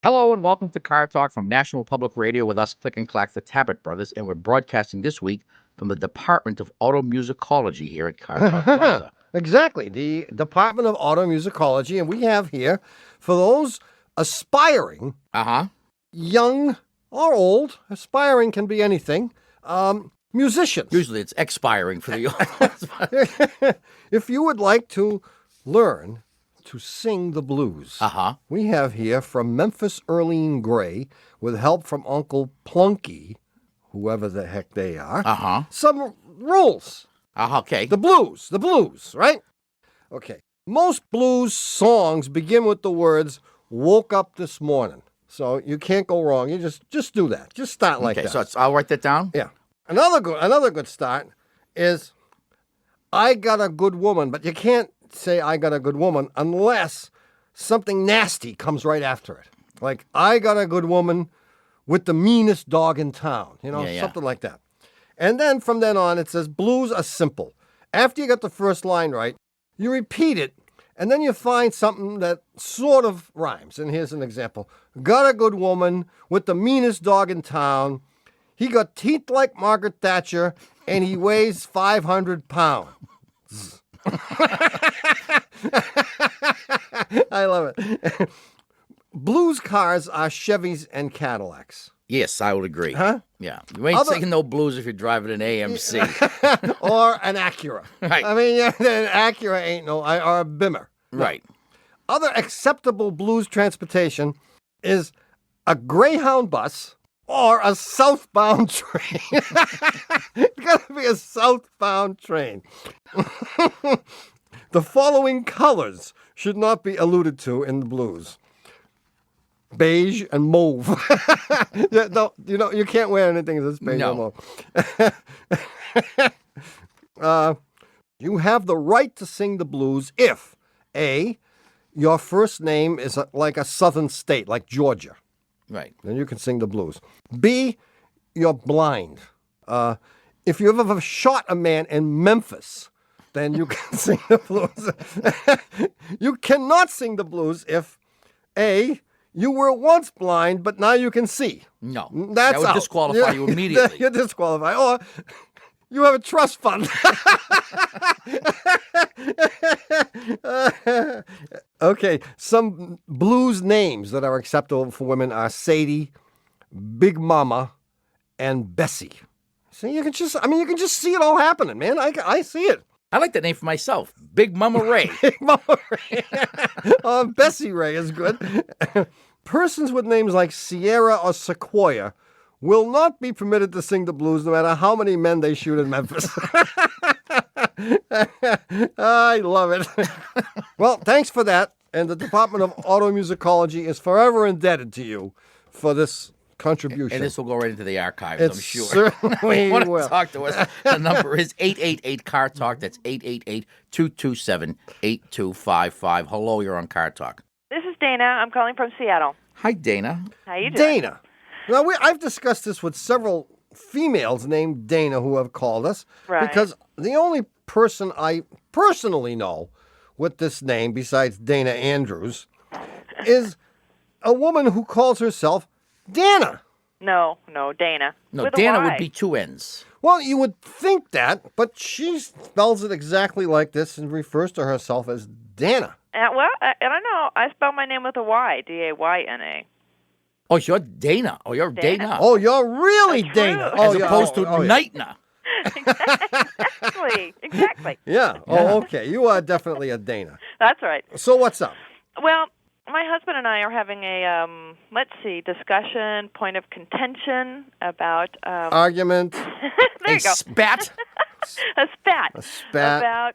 Hello and welcome to Car Talk from National Public Radio with us, Click and Clack, the Tabbet Brothers, and we're broadcasting this week from the Department of Automusicology here at Car Talk Plaza. Exactly, the Department of Automusicology, and we have here, for those aspiring, young or old, aspiring can be anything, musicians. Usually it's expiring for the If you would like to learn to sing the blues, we have here from Memphis Earlene Gray, with help from Uncle Plunky, whoever the heck they are, some rules. Okay. The blues, right? Okay. Most blues songs begin with the words, woke up this morning. So you can't go wrong. You just do that. Just start like that. So I'll write that down? Yeah. Another good start is, I got a good woman, but you can't say I got a good woman unless something nasty comes right after it. Like, I got a good woman with the meanest dog in town. Something like that. And then from then on, it says blues are simple. After you got the first line right, you repeat it, and then you find something that sort of rhymes. And here's an example. Got a good woman with the meanest dog in town. He got teeth like Margaret Thatcher, and he weighs 500 pounds. I love it. Blues cars are Chevys and Cadillacs. Yes, I would agree. Huh? Yeah. You ain't singing no blues if you're driving an AMC. Or an Acura. Right. I mean, an Acura ain't no, or a Bimmer. Right. Other acceptable blues transportation is a Greyhound bus or a southbound train. It's got to be a southbound train. The following colors should not be alluded to in the blues: beige and mauve. No, you can't wear anything that's beige or mauve. You have the right to sing the blues if A, your first name is like a southern state, like Georgia. Right. Then you can sing the blues. B, you're blind. If you've ever shot a man in Memphis, then you can sing the blues. You cannot sing the blues if A, you were once blind, but now you can see. No. That would disqualify you immediately. You're disqualified. Or you have a trust fund. Okay, some blues names that are acceptable for women are Sadie, Big Mama, and Bessie. See, you can just see it all happening, man. I see it. I like that name for myself, Big Mama Ray. Big Mama Ray. Bessie Ray is good. Persons with names like Sierra or Sequoia will not be permitted to sing the blues no matter how many men they shoot in Memphis. I love it. Well, thanks for that. And the Department of Automusicology is forever indebted to you for this contribution. And this will go right into the archives, It I'm sure. certainly You want will. to talk to us? The number is 888-CAR-TALK. That's 888-227-8255. Hello, you're on Car Talk. This is Dana. I'm calling from Seattle. Hi, Dana. How you doing? Dana. Now, I've discussed this with several females named Dana who have called us. Right. Because the only person I personally know with this name, besides Dana Andrews, is a woman who calls herself Dana. No, Dana. No, With a Dana Y. would be two N's. Well, you would think that, but she spells it exactly like this and refers to herself as Dana. I don't know. I spell my name with a Y, D-A-Y-N-A. Oh, you're Dana. Oh, you're Dana. Oh, you're really That's Dana. true. Oh, As yeah. opposed to yeah. Nightna. Exactly. Yeah. Oh, okay. You are definitely a Dana. That's right. So what's up? Well, my husband and I are having a, discussion, point of contention about... Argument. there you go. Spat. A spat. A spat. About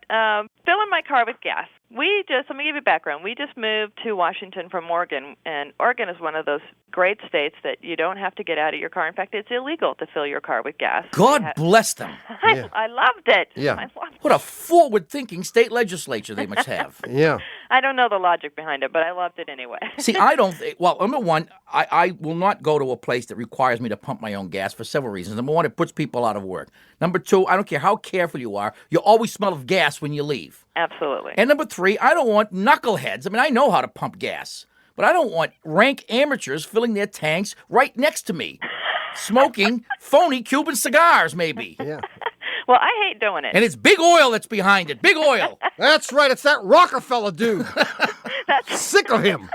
filling my car with gas. Let me give you background. We just moved to Washington from Oregon, and Oregon is one of those great states that you don't have to get out of your car. In fact, it's illegal to fill your car with gas. God bless them. Yeah. I loved it. Yeah. I loved it. What a forward-thinking state legislature they must have. Yeah. I don't know the logic behind it, but I loved it anyway. See, I don't think, well, number one, I will not go to a place that requires me to pump my own gas for several reasons. Number one, it puts people out of work. Number two, I don't care how careful you are, you always smell of gas when you leave. Absolutely. And number three, I don't want knuckleheads. I mean, I know how to pump gas. but I don't want rank amateurs filling their tanks right next to me, smoking phony Cuban cigars, maybe. Yeah. Well, I hate doing it. And it's big oil that's behind it. Big oil. That's right. It's that Rockefeller dude. That's Sick of him.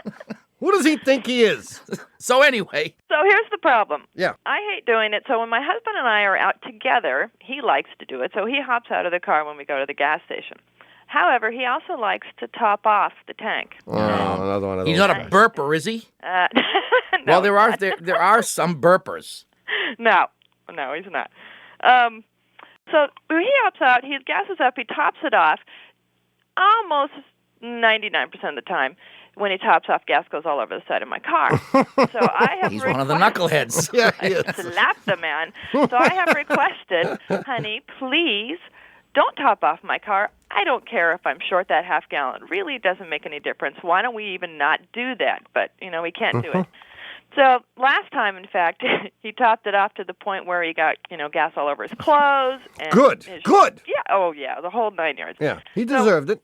Who does he think he is? So anyway, So here's the problem. Yeah. I hate doing it. So when my husband and I are out together, he likes to do it. So he hops out of the car when we go to the gas station. However, he also likes to top off the tank. Oh, another one of those. he's not a burper, is he? No, Well, there are some burpers. no, he's not. So when he hops out, he gasses up, he tops it off. Almost 99% of the time, when he tops off, gas goes all over the side of my car. So I have He's one of the knuckleheads. Yeah, he is. slap the man. So I have requested, honey, please don't top off my car. I don't care if I'm short that half gallon. It really doesn't make any difference. Why don't we even not do that? But, we can't do it. So last time, in fact, he topped it off to the point where he got, gas all over his clothes. And Good. Good. Yeah. Oh, yeah. The whole 9 yards. Yeah, he deserved it.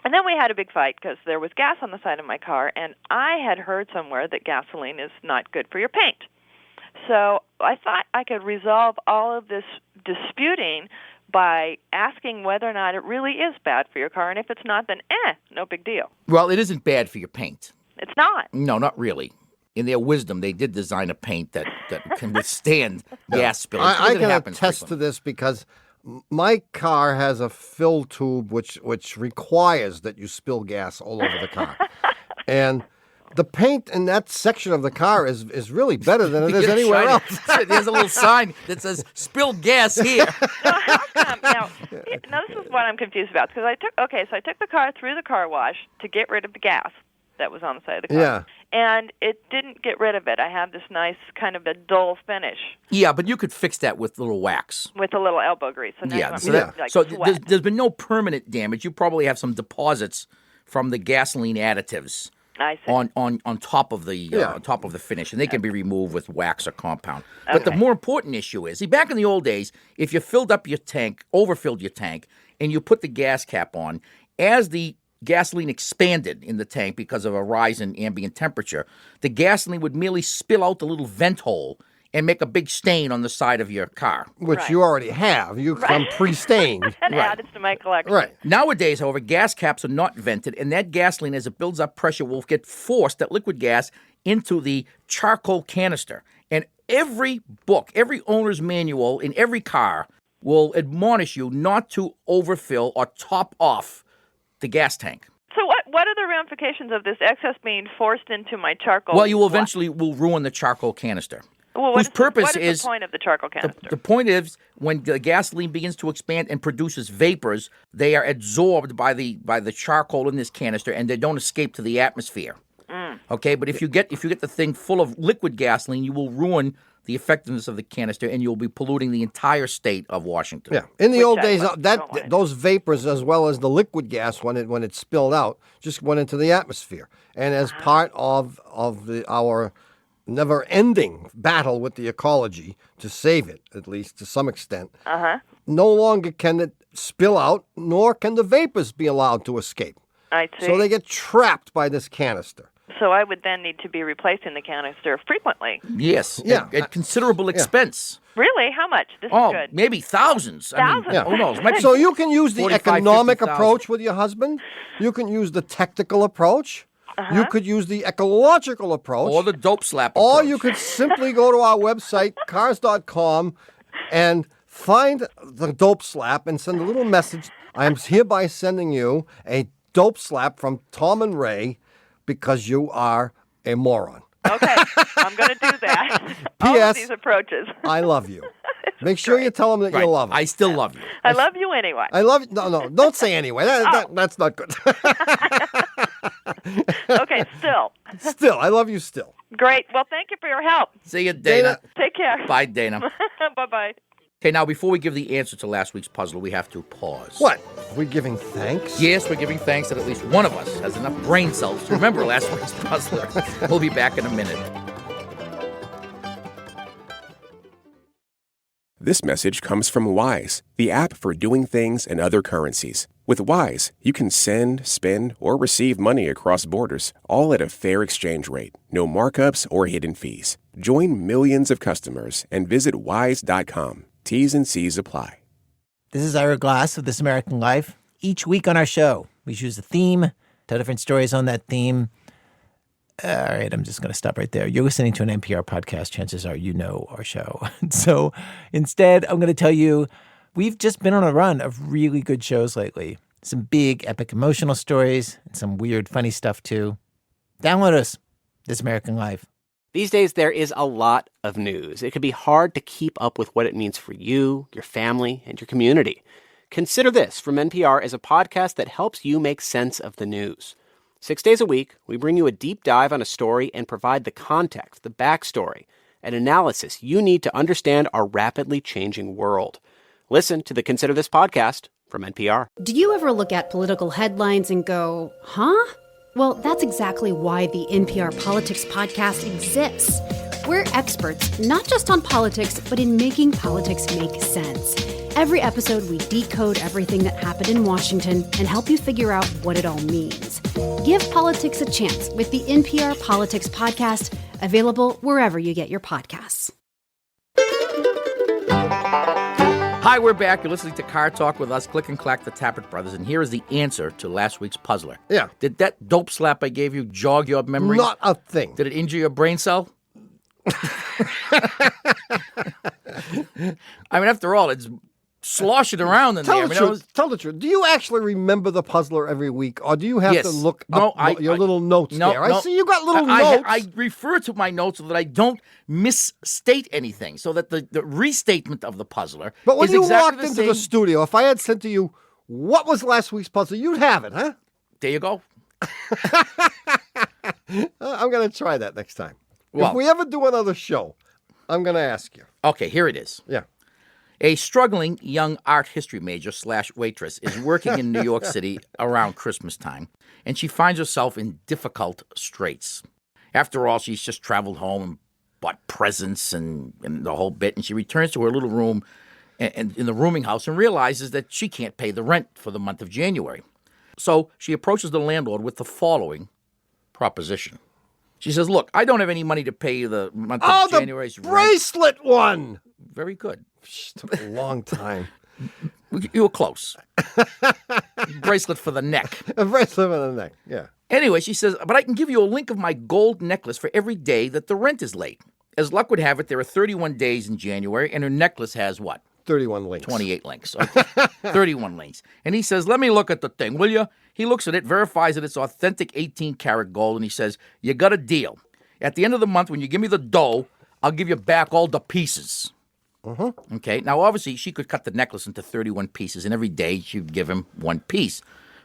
And then we had a big fight because there was gas on the side of my car, and I had heard somewhere that gasoline is not good for your paint. So I thought I could resolve all of this disputing by asking whether or not it really is bad for your car, and if it's not, then no big deal. Well, it isn't bad for your paint. It's not. No, not really. In their wisdom, they did design a paint that can withstand gas spills. I because it can happens attest to frequently. this because my car has a fill tube which requires that you spill gas all over the car. And the paint in that section of the car is really better than it is You're anywhere trying else. to- There's a little sign that says "Spill gas here." No, how come? Now, this is what I'm confused about. Because I took the car through the car wash to get rid of the gas that was on the side of the car. Yeah. And it didn't get rid of it. I have this nice kind of a dull finish Yeah, but you could fix that with little wax. with a little elbow grease. So now Yeah, I'm so, that- like so sweat. there's been no permanent damage. You probably have some deposits from the gasoline additives I see. on top of the on top of the finish, and they can be removed with wax or compound. But the Okay. more important issue is, see, back in the old days, if you filled up your tank, overfilled your tank, and you put the gas cap on, as the gasoline expanded in the tank because of a rise in ambient temperature, the gasoline would merely spill out the little vent hole and make a big stain on the side of your car. Which Right. you already have. You come pre-stained. And added to my collection. Right. Nowadays, however, gas caps are not vented, and that gasoline, as it builds up pressure, will get forced, that liquid gas, into the charcoal canister. And every book, every owner's manual in every car will admonish you not to overfill or top off the gas tank. So what are the ramifications of this excess being forced into my charcoal? Well, you will what? eventually will ruin the charcoal canister. Well, whose purpose what is is the point of the charcoal canister? The point is, when the gasoline begins to expand and produces vapors, they are absorbed by the charcoal in this canister, and they don't escape to the atmosphere. Okay, but if you get the thing full of liquid gasoline, you will ruin the effectiveness of the canister, and you'll be polluting the entire state of Washington. Yeah. In the Which old I days, don't that want. those vapors, as well as the liquid gas when it spilled out, just went into the atmosphere, and as part of our never-ending battle with the ecology to save it, at least to some extent, no longer can it spill out, nor can the vapors be allowed to escape. I see. So they get trapped by this canister. So I would then need to be replacing the canister frequently. Yes. Yeah. At considerable expense. Really? How much? This Oh, is good. maybe thousands. I mean, Thousands? who knows? Might be So you can use the 45, economic 50,000. approach with your husband. You can use the technical approach. You could use the ecological approach. or the dope slap Or approach. you could simply go to our website, cars.com, and find the dope slap and send a little message. I am hereby sending you a dope slap from Tom and Ray because you are a moron. Okay, I'm going to do that. All of P.S. these approaches. I love you. Make sure you tell them that Right. you love them. I still love you. I love you anyway. I love you. No, don't say anyway. That's not good. Okay, still. Still, I love you still. Great. Well, thank you for your help. See you, Dana. Take care. Bye, Dana. Bye-bye. Okay, now before we give the answer to last week's puzzle, we have to pause. What? Are we giving thanks? Yes, we're giving thanks that at least one of us has enough brain cells to remember last week's puzzler. We'll be back in a minute. This message comes from Wise, the app for doing things in other currencies. With Wise, you can send, spend, or receive money across borders, all at a fair exchange rate. No markups or hidden fees. Join millions of customers and visit wise.com. T's and C's apply. This is Ira Glass of This American Life. Each week on our show, we choose a theme, tell different stories on that theme. All right, I'm just going to stop right there. You're listening to an NPR podcast. Chances are you know our show. So instead, I'm going to tell you, we've just been on a run of really good shows lately. Some big, epic, emotional stories, and some weird, funny stuff, too. Download us, This American Life. These days, there is a lot of news. It can be hard to keep up with what it means for you, your family, and your community. Consider This from NPR as a podcast that helps you make sense of the news. 6 days a week, we bring you a deep dive on a story and provide the context, the backstory, and analysis you need to understand our rapidly changing world. Listen to the Consider This podcast from NPR. Do you ever look at political headlines and go, huh? Well, that's exactly why the NPR Politics Podcast exists. We're experts, not just on politics, but in making politics make sense. Every episode, we decode everything that happened in Washington and help you figure out what it all means. Give politics a chance with the NPR Politics Podcast, available wherever you get your podcasts. Hi, we're back. You're listening to Car Talk with us, Click and Clack, the Tappert Brothers, and here is the answer to last week's puzzler. Yeah. Did that dope slap I gave you jog your memory? Not a thing. Did it injure your brain cell? I mean, after all, it's sloshing around in there. Tell the truth. Do you actually remember the puzzler every week, or do you have to look up your little notes there? I see you got little notes. I refer to my notes so that I don't misstate anything, so that the restatement of the puzzler But when is you exactly walked the into same. the studio, if I had said to you, what was last week's puzzle, you'd have it, huh? There you go. I'm going to try that next time. Well, if we ever do another show, I'm going to ask you. Okay, here it is. Yeah. A struggling young art history major / waitress is working in New York City around Christmas time, and she finds herself in difficult straits. After all, she's just traveled home and bought presents and the whole bit, and she returns to her little room and in the rooming house and realizes that she can't pay the rent for the month of January. So she approaches the landlord with the following proposition. She says, look, I don't have any money to pay you the month of January's rent. Oh, the bracelet one! Very good. Took a long time. You were close. Bracelet for the neck. A bracelet on the neck, yeah. Anyway, she says, but I can give you a link of my gold necklace for every day that the rent is late. As luck would have it, there are 31 days in January, and her necklace has what? 31 links. 28 links. Okay. 31 links. And he says, let me look at the thing, will you? He looks at it, verifies that it's authentic 18-karat gold, and he says, you got a deal. At the end of the month, when you give me the dough, I'll give you back all the pieces. Okay. Now, obviously, she could cut the necklace into 31 pieces, and every day she'd give him one piece.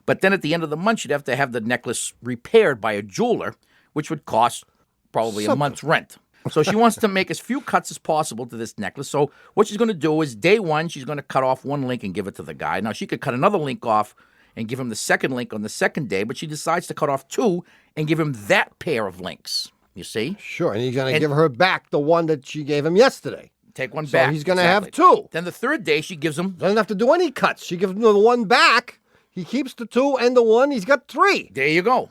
But then at the end of the month, she'd have to have the necklace repaired by a jeweler, which would cost probably a month's rent. So she wants to make as few cuts as possible to this necklace. So what she's going to do is day one, she's going to cut off one link and give it to the guy. Now, she could cut another link off and give him the second link on the second day, but she decides to cut off two and give him that pair of links. You see? Sure, and he's going to give her back the one that she gave him yesterday. Take one back. So he's going to have two. Then the third day, she gives him... Doesn't have to do any cuts. She gives him the one back. He keeps the two and the one. He's got three. There you go.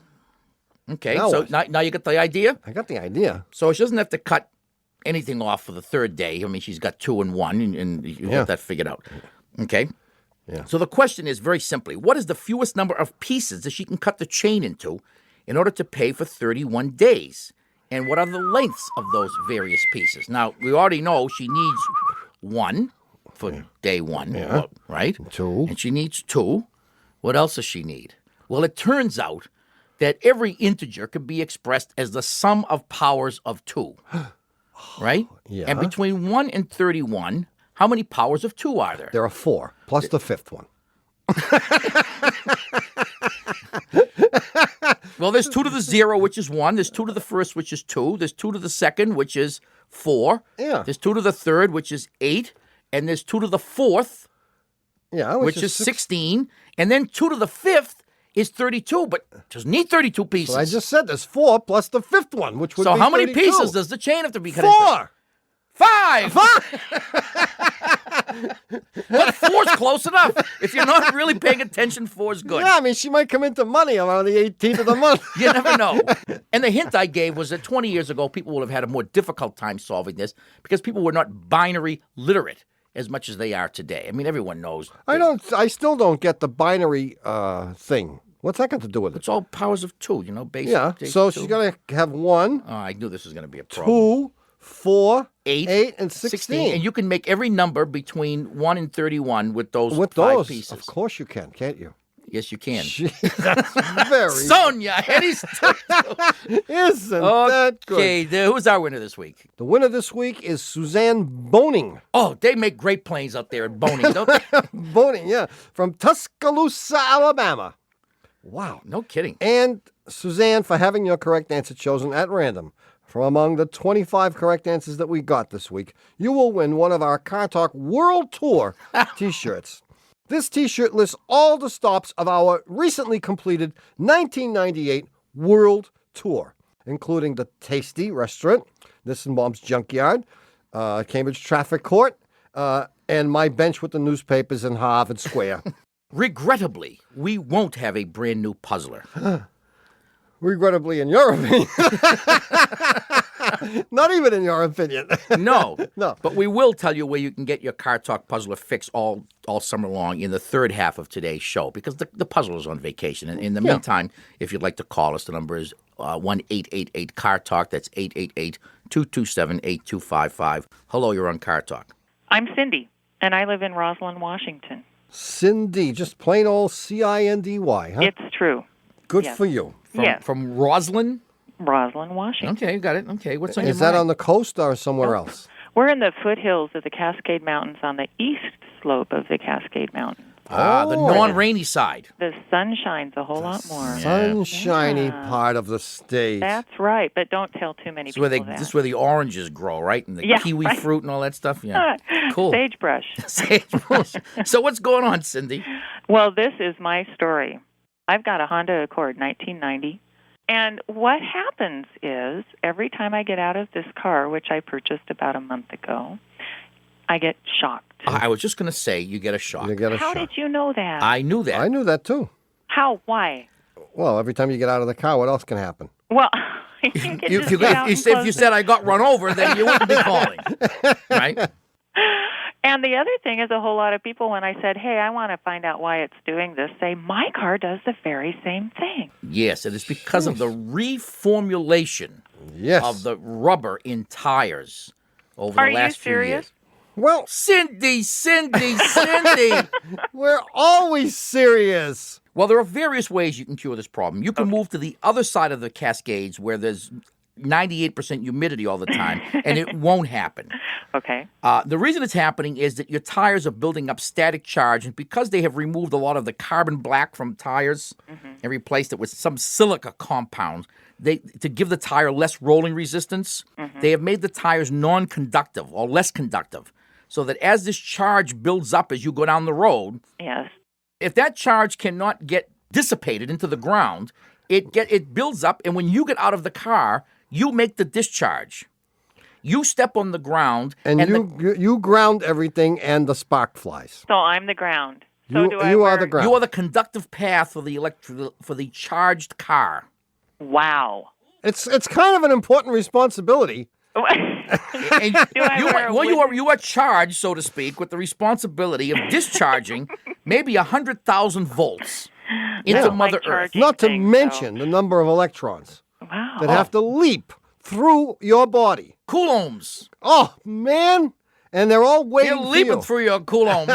Okay, now so what? now you get the idea? I got the idea. So she doesn't have to cut anything off for the third day. I mean, she's got two and one, and you get that figured out. Okay? Yeah. So the question is very simply, what is the fewest number of pieces that she can cut the chain into in order to pay for 31 days? And what are the lengths of those various pieces? Now, we already know she needs one for day one, right? Two. And she needs two. What else does she need? Well, it turns out that every integer can be expressed as the sum of powers of 2, right? Yeah. And between 1 and 31, how many powers of 2 are there? There are 4, plus the fifth one. Well, there's 2 to the 0, which is 1. There's 2 to the first, which is 2. There's 2 to the second, which is 4. Yeah. There's 2 to the third, which is 8. And there's 2 to the fourth, which is 16. And then 2 to the fifth is 32, but just need 32 pieces. So I just said there's 4 plus the fifth one, which would be 32. So how many pieces does the chain have to be cut 4. into? 5. But 4's close enough. If you're not really paying attention, 4's good. Yeah, I mean, she might come into money around the 18th of the month. You never know. And the hint I gave was that 20 years ago, people would have had a more difficult time solving this because people were not binary literate as much as they are today. I mean, everyone knows. I still don't get the binary thing. What's that got to do with it? It's all powers of 2, basic. Yeah, so two. she's going to have 1, Oh, I knew this was going to be a problem. 2, 4, 8, 8, and 16. And you can make every number between 1 and 31 with those With 5 those, pieces. of course you can, can't you? Yes, you can. Gee, that's very... Sonia, Eddie's. Isn't that good? Okay, who's our winner this week? The winner this week is Suzanne Boning. Oh, they make great planes out there at Boning, don't they? Boning, yeah, from Tuscaloosa, Alabama. Wow. No kidding. And Suzanne, for having your correct answer chosen at random from among the 25 correct answers that we got this week, you will win one of our Car Talk World Tour t-shirts. This t-shirt lists all the stops of our recently completed 1998 World Tour, including the Tasty Restaurant, Nissan Mom's Junkyard, Cambridge Traffic Court, and my bench with the newspapers in Harvard Square. Regrettably, we won't have a brand new puzzler. Regrettably, in your opinion. Not even in your opinion. No. No. But we will tell you where you can get your Car Talk puzzler fix all summer long in the third half of today's show because the puzzler is on vacation. And in the meantime, if you'd like to call us, the number is 1-888-CAR-TALK. That's 888-227-8255. Hello, you're on Car Talk. I'm Cindy, and I live in Roslyn, Washington. Cindy, just plain old Cindy, huh? It's true. Good yes. for you. From Roslyn? Roslyn, Washington. Okay, got it. Okay, what's on your Is that mind? on the coast or somewhere else? We're in the foothills of the Cascade Mountains on the east slope of the Cascade Mountains. The non-rainy side. The sun shines a whole lot more. Sunshiny part of the state. That's right, but don't tell too many people that. This is where the oranges grow, right? And the kiwi fruit and all that stuff. Yeah, cool. Sagebrush. Sagebrush. So what's going on, Cindy? Well, this is my story. I've got a Honda Accord 1990. And what happens is every time I get out of this car, which I purchased about a month ago, I get shocked. I was just going to say you get a shock. You get a How shock. did you know that? I knew that. I knew that too. How? Why? Well, every time you get out of the car, what else can happen? Well, you can just get out and If close you said I got run over, then you wouldn't be calling, right? And the other thing is a whole lot of people, when I said, hey, I want to find out why it's doing this, say, my car does the very same thing. Yes, it is because of the reformulation of the rubber in tires over the last few years. Well, Cindy. We're always serious. Well, there are various ways you can cure this problem. You can move to the other side of the Cascades where there's 98% humidity all the time, and it won't happen. Okay. The reason it's happening is that your tires are building up static charge, and because they have removed a lot of the carbon black from tires and replaced it with some silica compound, to give the tire less rolling resistance, they have made the tires non-conductive or less conductive, so that as this charge builds up as you go down the road, yes, if that charge cannot get dissipated into the ground, it builds up, and when you get out of the car, you make the discharge. You step on the ground, and you ground everything, and the spark flies. So I'm the ground. So you are the ground. You are the conductive path for the charged car. Wow. It's kind of an important responsibility. And you are charged, so to speak, with the responsibility of discharging maybe 100,000 volts into Mother Earth. Not to mention the number of electrons that have to leap through your body. Coulombs. Oh, man. And they're all waiting They're leaping through your coulomb.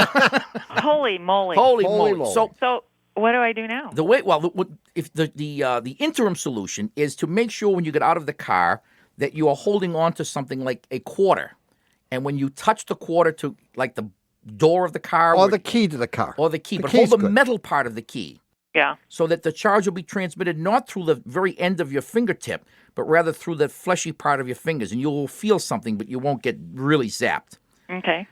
Holy moly. Holy moly. So what do I do now? The interim solution is to make sure when you get out of the car that you are holding on to something like a quarter. And when you touch the quarter to like the door of the car. Or the key to the car. Or the key. But hold the metal part of the key. Yeah. So that the charge will be transmitted not through the very end of your fingertip, but rather through the fleshy part of your fingers. And you will feel something, but you won't get really zapped. Okay.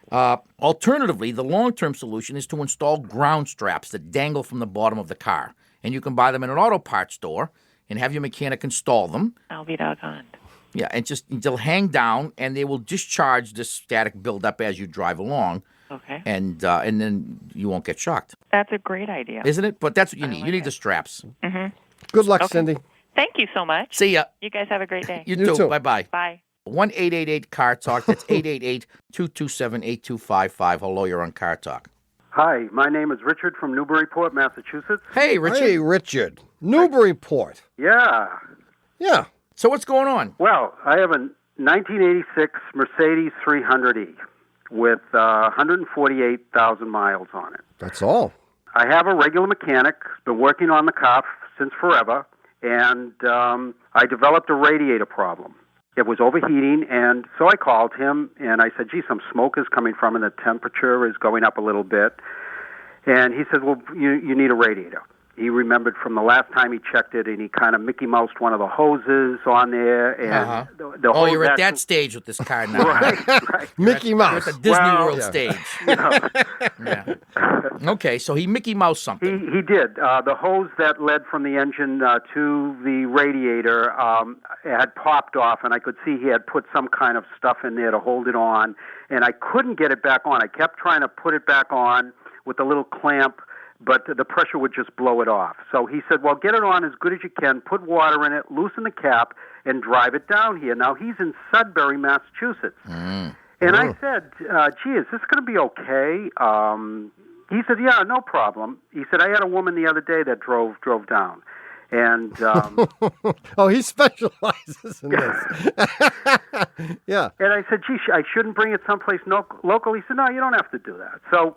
Alternatively, the long-term solution is to install ground straps that dangle from the bottom of the car. And you can buy them in an auto parts store and have your mechanic install them. I'll be doggoned. Yeah, and they'll hang down, and they will discharge this static buildup as you drive along. Okay. and then you won't get shocked, That's a great idea. isn't it? But that's what you need. You like need it. the straps. Mm-hmm. Good luck, Okay. Cindy. Thank you so much. See ya. You guys have a great day. You You too. Bye bye. Bye. 1-888-CAR-TALK. That's 888-227-8255. Hello, you're on Car Talk. Hi, my name is Richard from Newburyport, Massachusetts. Hey, Richard. Hey, Richard. Newburyport. Yeah. Yeah. So what's going on? Well, I have a 1986 Mercedes 300E with 148,000 miles on it. That's all. I have a regular mechanic, been working on the car since forever, and I developed a radiator problem. It was overheating, and so I called him, and I said, gee, some smoke is coming from it, and the temperature is going up a little bit. And he said, well, you need a radiator. He remembered from the last time he checked it, and he kind of Mickey Moused one of the hoses on there. And the Oh, hose you're at actually- that stage with this car now. huh? Right. Mickey You're Mouse. at the Disney Well, World yeah. stage. You know, Yeah. Okay, so he Mickey Mouse something. he did. The hose that led from the engine to the radiator had popped off, and I could see he had put some kind of stuff in there to hold it on, and I couldn't get it back on. I kept trying to put it back on with a little clamp, but the pressure would just blow it off. So he said, well, get it on as good as you can, put water in it, loosen the cap, and drive it down here. Now, he's in Sudbury, Massachusetts. And I said, gee, is this going to be okay? He said, yeah, no problem. He said, I had a woman the other day that drove down. And Oh, he specializes in this. Yeah. and I said, gee, I shouldn't bring it someplace local. He said, no, you don't have to do that. So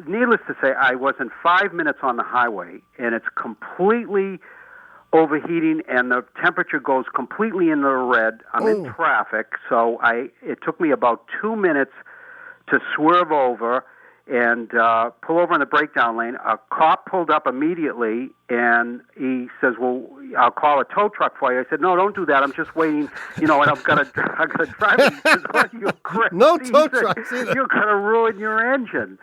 needless to say, I was in 5 minutes on the highway, and it's completely overheating, and the temperature goes completely into the red. I'm in traffic, so it took me about 2 minutes to swerve over and pull over in the breakdown lane. A cop pulled up immediately, and he says, well, I'll call a tow truck for you. I said, no, don't do that. I'm just waiting, and I'm gonna drive it. He says, what, you crazy? No tow He said, trucks either. You're going to ruin your engine.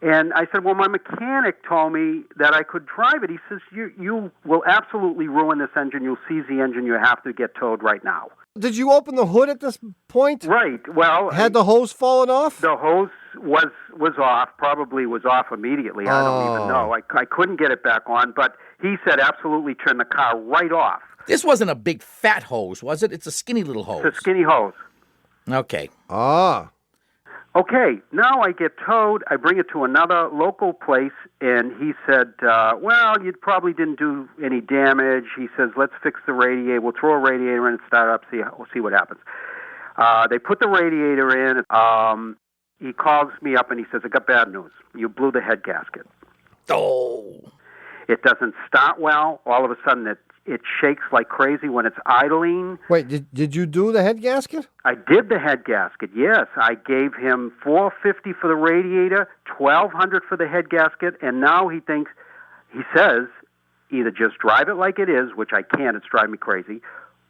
And I said, well, my mechanic told me that I could drive it. He says, you will absolutely ruin this engine. You'll seize the engine. You have to get towed right now. Did you open the hood at this point? Right. Well, Had the hose fallen off? the hose was off, probably was off immediately. I don't even know. I couldn't get it back on, but he said absolutely turn the car right off. This wasn't a big fat hose, was it? It's a skinny little hose. It's a skinny hose. Okay. Okay, now I get towed. I bring it to another local place, and he said, well, you probably didn't do any damage. He says, let's fix the radiator. We'll throw a radiator in and start up, we'll see what happens. They put the radiator in. He calls me up, and he says, I got bad news. You blew the head gasket. Oh. It doesn't start well. All of a sudden, it shakes like crazy when it's idling. Wait, did you do the head gasket? I did the head gasket, yes. I gave him $450 for the radiator, $1,200 for the head gasket, and now he says, either just drive it like it is, which I can't, it's driving me crazy,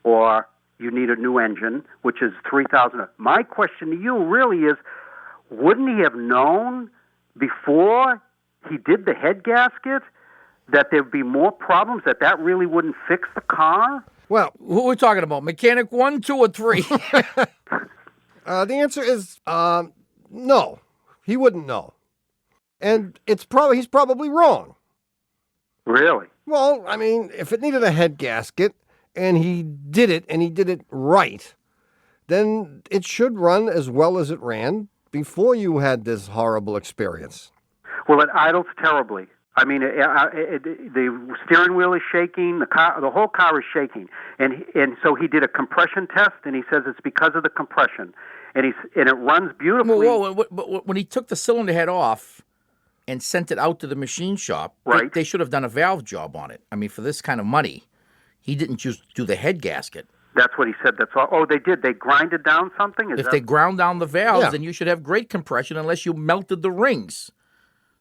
or you need a new engine, which is $3,000. My question to you really is, wouldn't he have known before he did the head gasket that there'd be more problems, that really wouldn't fix the car? Well, Who are we talking about? Mechanic 1, 2, or 3? the answer is no. He wouldn't know. And he's probably wrong. Really? Well, I mean, if it needed a head gasket and he did it right, then it should run as well as it ran before you had this horrible experience. Well, it idles terribly. I mean, the steering wheel is shaking. The whole car is shaking, and so he did a compression test, and he says it's because of the compression, and it runs beautifully. But when he took the cylinder head off and sent it out to the machine shop, right. they should have done a valve job on it. I mean, for this kind of money, he didn't just do the head gasket. That's what he said. That's all. Oh, they did. They grinded down something. If they ground down the valves, Yeah. then you should have great compression unless you melted the rings,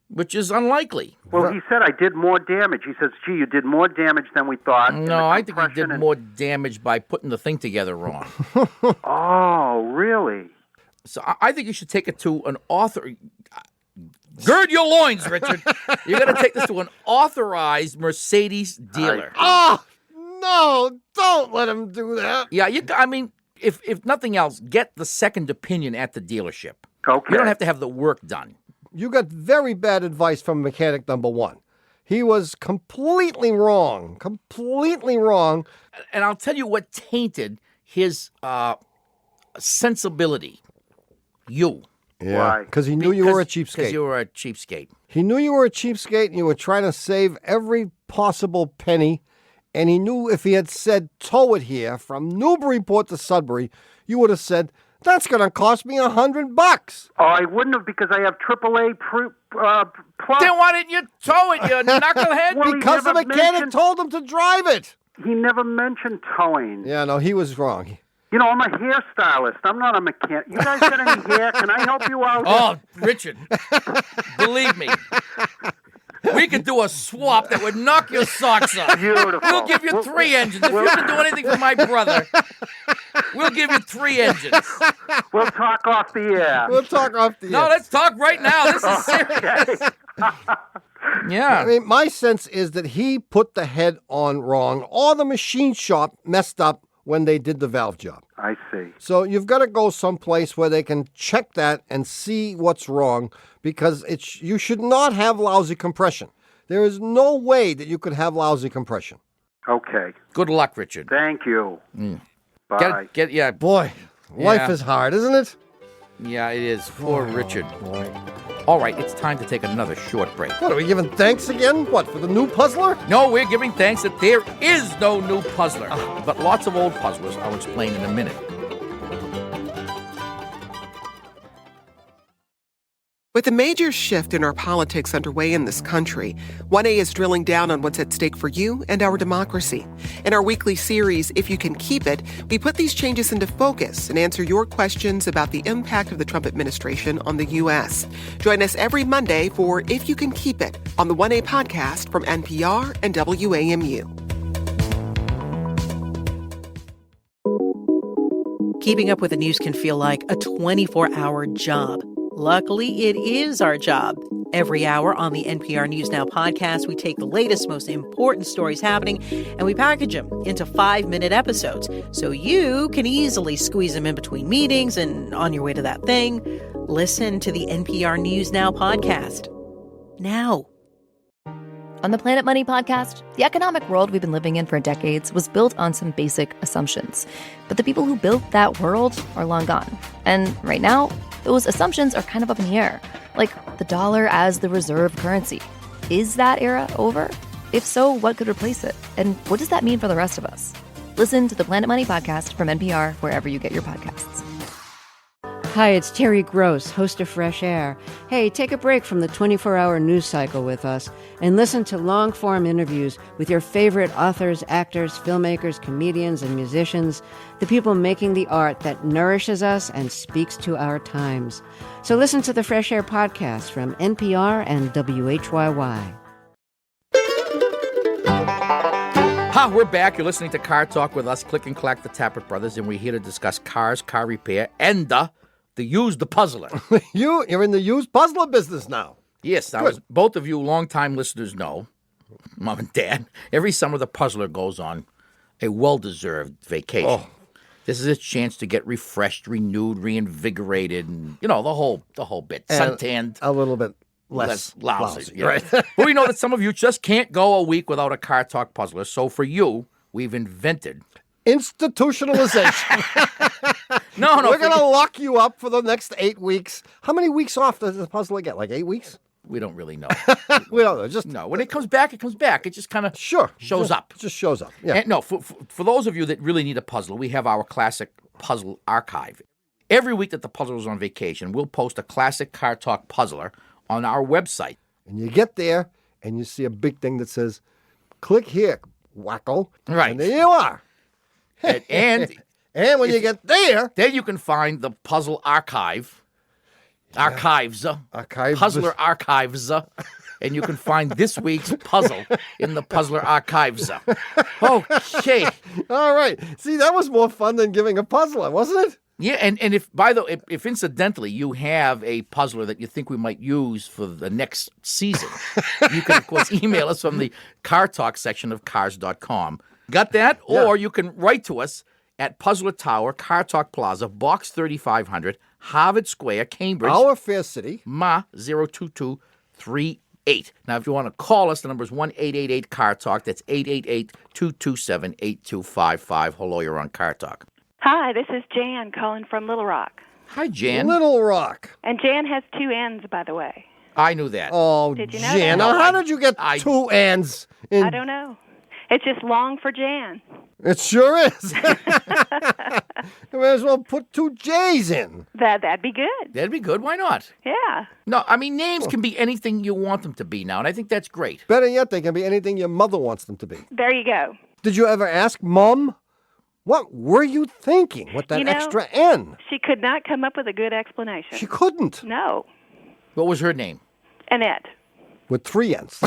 which is unlikely. Well, he said I did more damage. He says, gee, you did more damage than we thought. No, I think he did more damage by putting the thing together wrong. Oh, really? So I think you should take it to an author. Gird your loins, Richard. You're going to take this to an authorized Mercedes dealer. Oh, no, don't let him do that. Yeah, I mean, if nothing else, get the second opinion at the dealership. Okay. You don't have to have the work done. You got very bad advice from mechanic number one. He was completely wrong. Completely wrong. And I'll tell you what tainted his sensibility. You. Why? Because he knew you were a cheapskate. Because you were a cheapskate. He knew you were a cheapskate and you were trying to save every possible penny. And he knew if he had said tow it here from Newburyport to Sudbury, you would have said, that's going to cost me $100. Oh, I wouldn't have because I have AAA plus. Then why didn't you tow it, you knucklehead? Well, Because the mechanic told him to drive it. He never mentioned towing. Yeah, no, he was wrong. You know, I'm a hairstylist. I'm not a mechanic. You guys got any hair? Can I help you out? Oh, Richard, believe me. We could do a swap that would knock your socks off. Beautiful. We'll give you 3 engines. If you can do anything for my brother, we'll give you 3 engines. We'll talk off the air. We'll talk off the No, air. let's talk right now. This is serious. Yeah. I mean, my sense is that he put the head on wrong, or the machine shop messed up when they did the valve job. I see. So you've got to go someplace where they can check that and see what's wrong, because you should not have lousy compression. There is no way that you could have lousy compression. Okay. Good luck, Richard. Thank you. Bye. Boy, life is hard, isn't it? Yeah, it is. Poor Richard. All right, it's time to take another short break. What, are we giving thanks again? What, for the new puzzler? No, we're giving thanks that there is no new puzzler. But lots of old puzzlers I'll explain in a minute. With a major shift in our politics underway in this country, 1A is drilling down on what's at stake for you and our democracy. In our weekly series, If You Can Keep It, we put these changes into focus and answer your questions about the impact of the Trump administration on the U.S. Join us every Monday for If You Can Keep It on the 1A podcast from NPR and WAMU. Keeping up with the news can feel like a 24-hour job. Luckily, it is our job. Every hour on the NPR News Now podcast, we take the latest, most important stories happening, and we package them into 5-minute episodes so you can easily squeeze them in between meetings and on your way to that thing. Listen to the NPR News Now podcast. Now. On the Planet Money podcast, the economic world we've been living in for decades was built on some basic assumptions. But the people who built that world are long gone. And right now, those assumptions are kind of up in the air, like the dollar as the reserve currency. Is that era over? If so, what could replace it? And what does that mean for the rest of us? Listen to the Planet Money podcast from NPR wherever you get your podcasts. Hi, it's Terry Gross, host of Fresh Air. Hey, take a break from the 24-hour news cycle with us and listen to long-form interviews with your favorite authors, actors, filmmakers, comedians, and musicians, the people making the art that nourishes us and speaks to our times. So listen to the Fresh Air podcast from NPR and WHYY. Ha, we're back. You're listening to Car Talk with us, Click and Clack, the Tappert Brothers, and we're here to discuss cars, car repair, and the puzzler. You're in the used puzzler business now. Yes, now, as both of you longtime listeners know, Mom and Dad, every summer the puzzler goes on a well-deserved vacation. Oh. This is a chance to get refreshed, renewed, reinvigorated, and, you know, the whole bit. Suntanned. A little bit less lousy. Yeah. Right. But we know that some of you just can't go a week without a Car Talk puzzler. So for you, we've invented institutionalization. No, We're going to lock you up for the next 8 weeks. How many weeks off does the puzzler get? Like 8 weeks? We don't really know. We don't know. No, when it comes back, it comes back. It just kind of shows up. Just shows up. Yeah. And no, for those of you that really need a puzzle, we have our classic puzzle archive. Every week that the puzzler is on vacation, we'll post a classic Car Talk puzzler on our website. And you get there, and you see a big thing that says, click here, wacko. Right. And there you are. And when you get there, then you can find the puzzle archives, puzzler archives, and you can find this week's puzzle in the puzzler archives. Okay. All right. See, that was more fun than giving a puzzler, wasn't it? Yeah, and if incidentally you have a puzzler that you think we might use for the next season, you can, of course, email us from the Car Talk section of cars.com. Got that? Yeah. Or you can write to us at Puzzler Tower, Car Talk Plaza, Box 3500, Harvard Square, Cambridge. Our fair city. Ma 02238. Now, if you want to call us, the number is 1-888-CAR-TALK. That's 888-227-8255. Hello, you're on Car Talk. Hi, this is Jann calling from Little Rock. Hi, Jan. Little Rock. And Jann has two N's, by the way. I knew that. Oh, Did you know Jan, that? how did you get two N's? I don't know. It's just long for Jann. It sure is. You may as well put two J's in. That'd be good. That'd be good. Why not? Yeah. No, I mean, names can be anything you want them to be now, and I think that's great. Better yet, they can be anything your mother wants them to be. There you go. Did you ever ask Mom, what were you thinking with that extra N? She could not come up with a good explanation. She couldn't. No. What was her name? Annette. With three N's.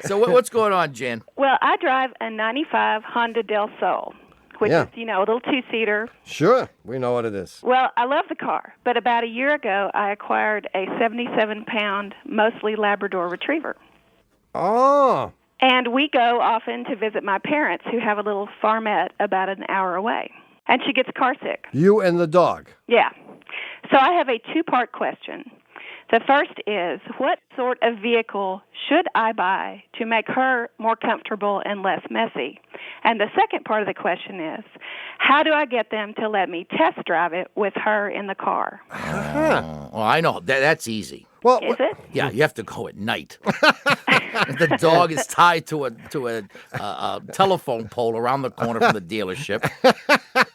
So what's going on, Jan? Well, I drive a 95 Honda Del Sol, which is, a little two-seater. Sure, we know what it is. Well, I love the car, but about a year ago, I acquired a 77-pound, mostly Labrador Retriever. Oh. And we go often to visit my parents, who have a little farmette about an hour away. And she gets car sick. You and the dog. Yeah. So I have a two-part question. The first is, what sort of vehicle should I buy to make her more comfortable and less messy? And the second part of the question is, how do I get them to let me test drive it with her in the car? Well, I know. That's easy. Well, is it? Yeah, you have to go at night. The dog is tied to a telephone pole around the corner from the dealership,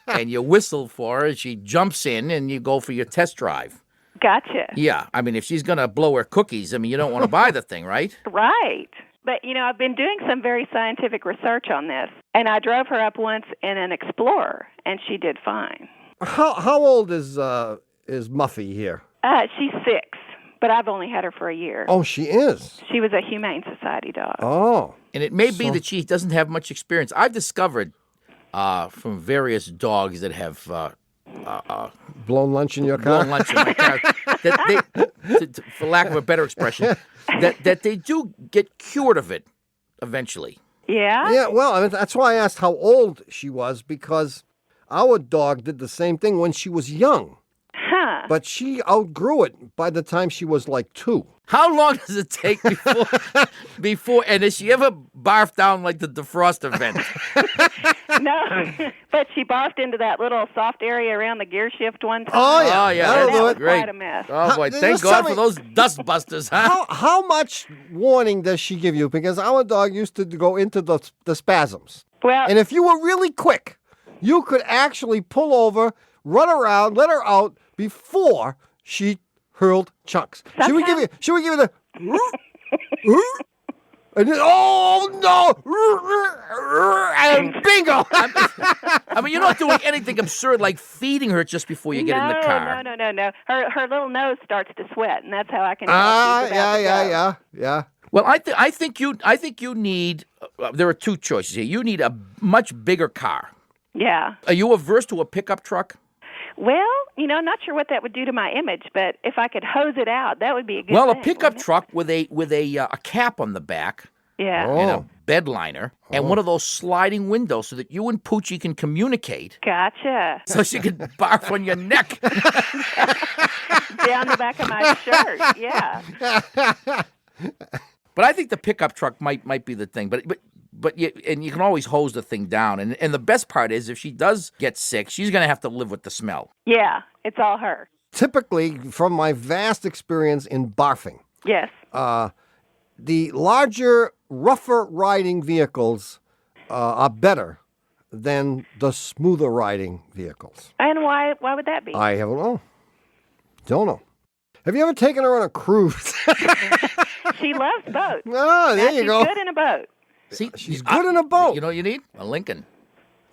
and you whistle for her, she jumps in, and you go for your test drive. Gotcha. Yeah, I mean, if she's going to blow her cookies, I mean, you don't want to buy the thing, right? Right. But, I've been doing some very scientific research on this, and I drove her up once in an Explorer, and she did fine. How old is Muffy here? She's 6, but I've only had her for a year. Oh, she is? She was a Humane Society dog. Oh. And it may be that she doesn't have much experience. I've discovered from various dogs that have... blown lunch in your car? Blown lunch in my car. That they, for lack of a better expression, that they do get cured of it eventually. Yeah? Yeah, well, I mean, that's why I asked how old she was, because our dog did the same thing when she was young. Huh. But she outgrew it by the time she was like 2. How long does it take before and has she ever barfed down like the defroster vent? No, but she barfed into that little soft area around the gear shift one time. Oh, yeah. That was great. quite a mess. Oh, boy, thank God for those dust busters, huh? How much warning does she give you? Because our dog used to go into the spasms. Well, and if you were really quick, you could actually pull over, run around, let her out before she hurled chunks. Should we give you the and then, oh no! And bingo! I mean, you're not doing anything absurd like feeding her just before you get in the car. No. Her little nose starts to sweat, and that's how I can. Yeah. Well, I think you need. There are two choices here. You need a much bigger car. Yeah. Are you averse to a pickup truck? Well, not sure what that would do to my image, but if I could hose it out, that would be a good Well, thing, a pickup truck with a cap on the back. Yeah. And a bed liner and one of those sliding windows so that you and Poochie can communicate. Gotcha. So she can barf on your neck. Down the back of my shirt, yeah. But I think the pickup truck might be the thing. But you can always hose the thing down. And the best part is if she does get sick, she's going to have to live with the smell. Yeah, it's all her. Typically, from my vast experience in barfing, yes, the larger, rougher riding vehicles are better than the smoother riding vehicles. And why would that be? I don't know. Have you ever taken her on a cruise? She loves boats. Oh, there you go. She's good in a boat. See, she's good in a boat. You know what you need? A Lincoln.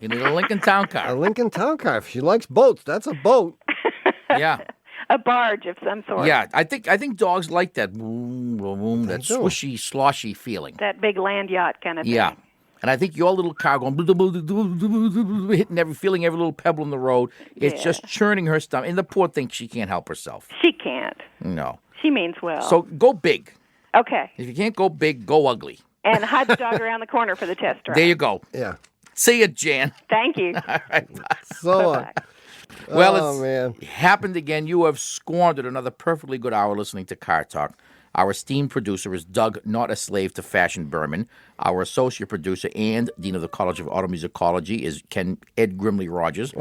You need a Lincoln Town Car. A Lincoln Town Car. If she likes boats, that's a boat. Yeah. A barge of some sort. Yeah, I think dogs like that that swishy, sloshy feeling. That big land yacht kind of thing. Yeah. And I think your little car going feeling every little pebble in the road. It's just churning her stomach. And the poor thing, she can't help herself. She can't. No. She means well. So go big. Okay. If you can't go big, go ugly. And hide the dog around the corner for the test drive. There you go. Yeah. See you, Jan. Thank you. All right, bye. So, Well, man. It happened again. You have squandered another perfectly good hour listening to Car Talk. Our esteemed producer is Doug, not a slave to fashion Berman. Our associate producer and Dean of the College of Automusicology is Ed Grimley Rogers.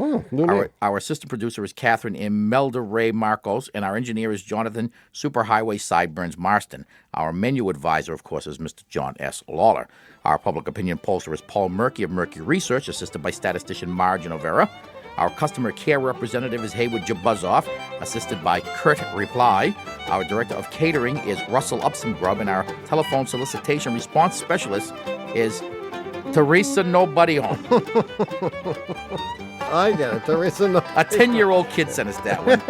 Our assistant producer is Catherine Imelda Ray Marcos, and our engineer is Jonathan Superhighway Sideburns Marston. Our menu advisor, of course, is Mr. John S. Lawler. Our public opinion pollster is Paul Murky of Murky Research, assisted by statistician Margin O'Vera. Our customer care representative is Haywood Jabuzoff, assisted by Kurt Reply. Our director of catering is Russell Upsongrub, and our telephone solicitation response specialist is Teresa Nobody Home. I get it. Teresa A 10-year-old kid sent us that one.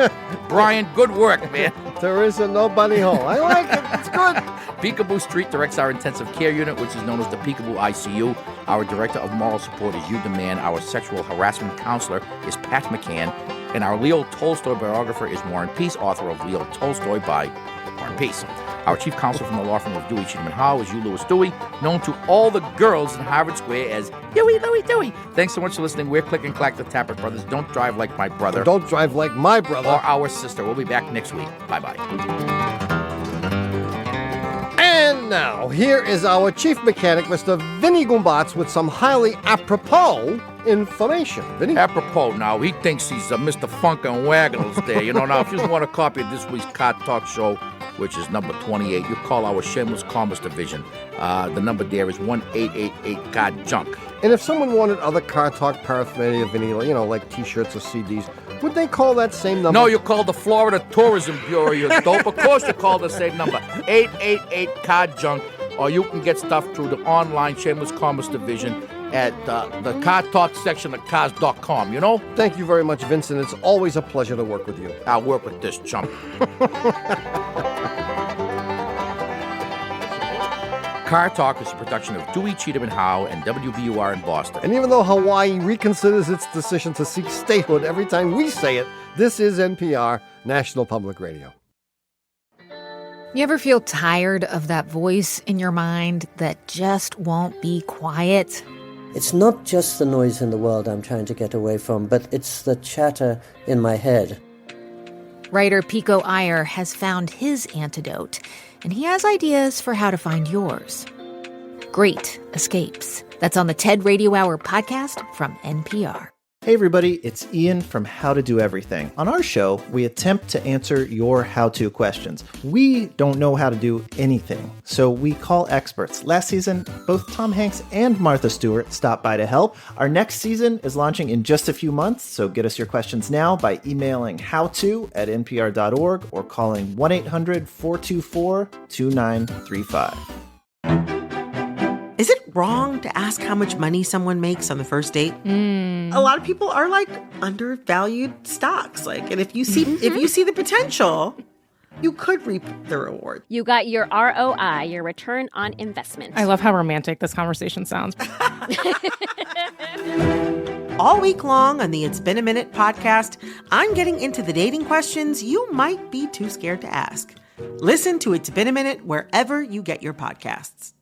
Brian, good work, man. Teresa Nobody Home. I like it. It's good. Peekaboo Street directs our intensive care unit, which is known as the Peekaboo ICU. Our director of moral support is Hugh DeMann. Our sexual harassment counselor is Pat McCann. And our Leo Tolstoy biographer is Warren Peace, author of Leo Tolstoy by Warren Peace. Our chief counsel from the law firm of Dewey, Cheatham & Howe is Hugh Lewis Dewey, known to all the girls in Harvard Square as Huey, Louie, Dewey. Thanks so much for listening. We're Click and Clack, the Tappert Brothers. Don't drive like my brother. Don't drive like my brother. Or our sister. We'll be back next week. Bye-bye. And now, here is our chief mechanic, Mr. Vinny Gumbatz, with some highly apropos information. Vinny? Apropos now, he thinks he's Mr. Funk and Waggles there. Now, if you want a copy of this week's Car Talk show, which is number 28, you call our Shameless Commerce Division. The number there is 1-888-GOT-JUNK. And if someone wanted other Car Talk paraphernalia, Vinny, like T-shirts or CDs, would they call that same number? No, you call the Florida Tourism Bureau, you dope. Of course you call the same number, 888-CAR-JUNK, or you can get stuff through the online Shameless Commerce Division at the Car Talk section of cars.com, Thank you very much, Vincent. It's always a pleasure to work with you. I'll work with this chump. Car Talk is a production of Dewey, Cheatham & Howe and WBUR in Boston. And even though Hawaii reconsiders its decision to seek statehood every time we say it, this is NPR, National Public Radio. You ever feel tired of that voice in your mind that just won't be quiet? It's not just the noise in the world I'm trying to get away from, but it's the chatter in my head. Writer Pico Iyer has found his antidote, and he has ideas for how to find yours. Great Escapes. That's on the TED Radio Hour podcast from NPR. Hey everybody, it's Ian from How to Do Everything. On our show, we attempt to answer your how-to questions. We don't know how to do anything, so we call experts. Last season, both Tom Hanks and Martha Stewart stopped by to help. Our next season is launching in just a few months, so get us your questions now by emailing howto@npr.org or calling 1-800-424-2935. Is it wrong to ask how much money someone makes on the first date? A lot of people are undervalued stocks. And if you see the potential, you could reap the reward. You got your ROI, your return on investment. I love how romantic this conversation sounds. All week long on the It's Been a Minute podcast, I'm getting into the dating questions you might be too scared to ask. Listen to It's Been a Minute wherever you get your podcasts.